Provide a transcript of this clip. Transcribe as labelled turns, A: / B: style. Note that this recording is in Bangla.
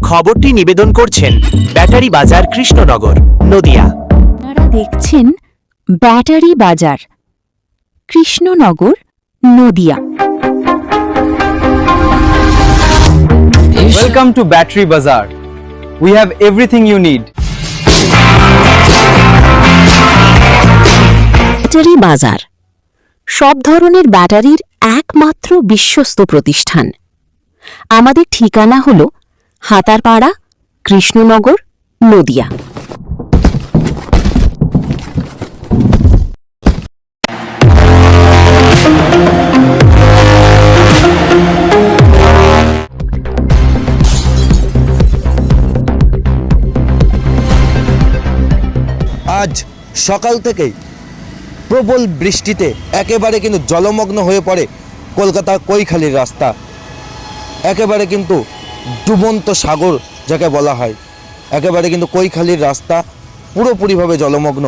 A: খবরটি নিবেদন করছেন ব্যাটারি বাজার কৃষ্ণনগর, নদিয়া।
B: আপনারা দেখছেন ব্যাটারি বাজার Krishnanagar, Nadia.
C: Welcome to Battery Bazaar. We have everything you need.
B: Battery বাজার সব ধরনের ব্যাটারির একমাত্র বিশ্বস্ত প্রতিষ্ঠান। আমাদের ঠিকানা হল হাতারপাড়া, কৃষ্ণনগর, নদিয়া।
D: আজ সকাল থেকেই প্রবল বৃষ্টিতে একেবারে কিন্তু জলমগ্ন হয়ে পড়ে কলকাতা কৈখালির রাস্তা। একেবারে কিন্তু ডুবন্ত সাগর যাকে বলা হয়, একেবারে কিন্তু কৈখালির রাস্তা পুরোপুরিভাবে জলমগ্ন।